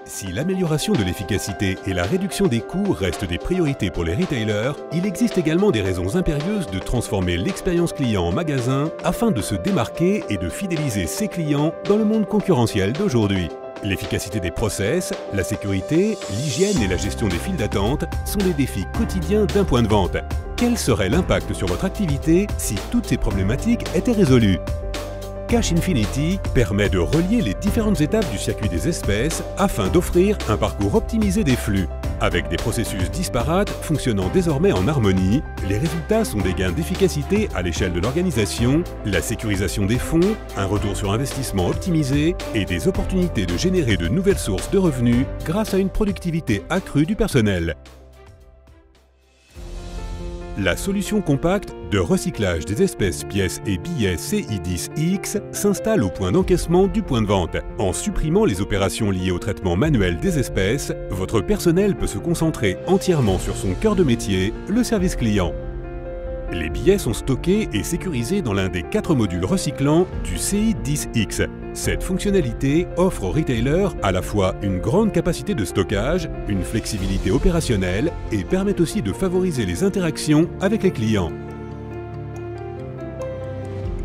Si l'amélioration de l'efficacité et la réduction des coûts restent des priorités pour les retailers, il existe également des raisons impérieuses de transformer l'expérience client en magasin afin de se démarquer et de fidéliser ses clients dans le monde concurrentiel d'aujourd'hui. L'efficacité des process, la sécurité, l'hygiène et la gestion des files d'attente sont des défis quotidiens d'un point de vente. Quel serait l'impact sur votre activité si toutes ces problématiques étaient résolues ? Cash Infinity permet de relier les différentes étapes du circuit des espèces afin d'offrir un parcours optimisé des flux. Avec des processus disparates fonctionnant désormais en harmonie, les résultats sont des gains d'efficacité à l'échelle de l'organisation, la sécurisation des fonds, un retour sur investissement optimisé et des opportunités de générer de nouvelles sources de revenus grâce à une productivité accrue du personnel. La solution compacte de recyclage des espèces, pièces et billets CI10X s'installe au point d'encaissement du point de vente. En supprimant les opérations liées au traitement manuel des espèces, votre personnel peut se concentrer entièrement sur son cœur de métier, le service client. Les billets sont stockés et sécurisés dans l'un des 4 modules recyclants du CI10X. Cette fonctionnalité offre aux retailers à la fois une grande capacité de stockage, une flexibilité opérationnelle et permet aussi de favoriser les interactions avec les clients.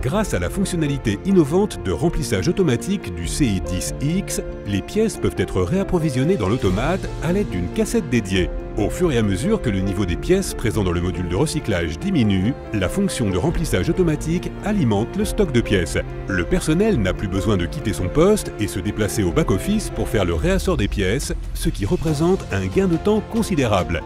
Grâce à la fonctionnalité innovante de remplissage automatique du CI10X, les pièces peuvent être réapprovisionnées dans l'automate à l'aide d'une cassette dédiée. Au fur et à mesure que le niveau des pièces présent dans le module de recyclage diminue, la fonction de remplissage automatique alimente le stock de pièces. Le personnel n'a plus besoin de quitter son poste et se déplacer au back-office pour faire le réassort des pièces, ce qui représente un gain de temps considérable.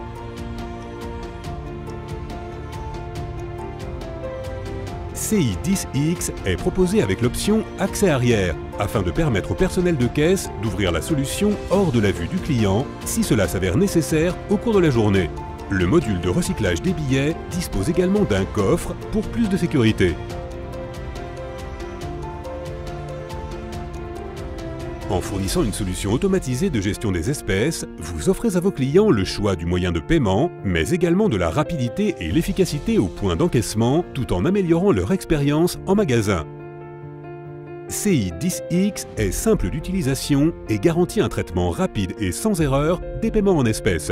CI10X est proposé avec l'option Accès arrière, afin de permettre au personnel de caisse d'ouvrir la solution hors de la vue du client si cela s'avère nécessaire au cours de la journée. Le module de recyclage des billets dispose également d'un coffre pour plus de sécurité. En fournissant une solution automatisée de gestion des espèces, vous offrez à vos clients le choix du moyen de paiement, mais également de la rapidité et l'efficacité au point d'encaissement, tout en améliorant leur expérience en magasin. CI10X est simple d'utilisation et garantit un traitement rapide et sans erreur des paiements en espèces.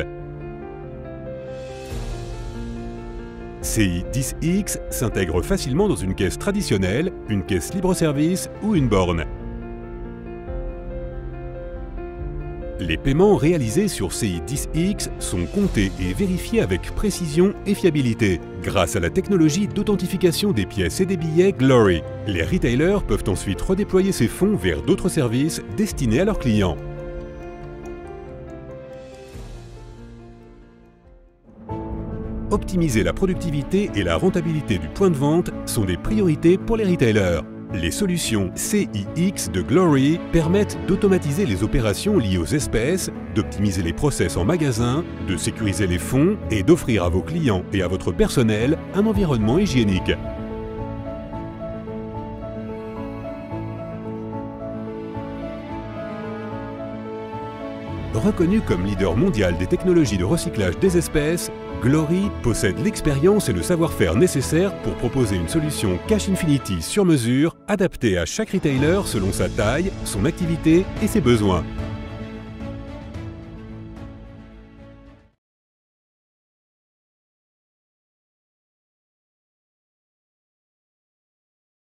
CI10X s'intègre facilement dans une caisse traditionnelle, une caisse libre-service ou une borne. Les paiements réalisés sur CI10X sont comptés et vérifiés avec précision et fiabilité, grâce à la technologie d'authentification des pièces et des billets Glory. Les retailers peuvent ensuite redéployer ces fonds vers d'autres services destinés à leurs clients. Optimiser la productivité et la rentabilité du point de vente sont des priorités pour les retailers. Les solutions CIX de Glory permettent d'automatiser les opérations liées aux espèces, d'optimiser les process en magasin, de sécuriser les fonds et d'offrir à vos clients et à votre personnel un environnement hygiénique. Reconnu comme leader mondial des technologies de recyclage des espèces, Glory possède l'expérience et le savoir-faire nécessaires pour proposer une solution Cash Infinity sur mesure, adaptée à chaque retailer selon sa taille, son activité et ses besoins.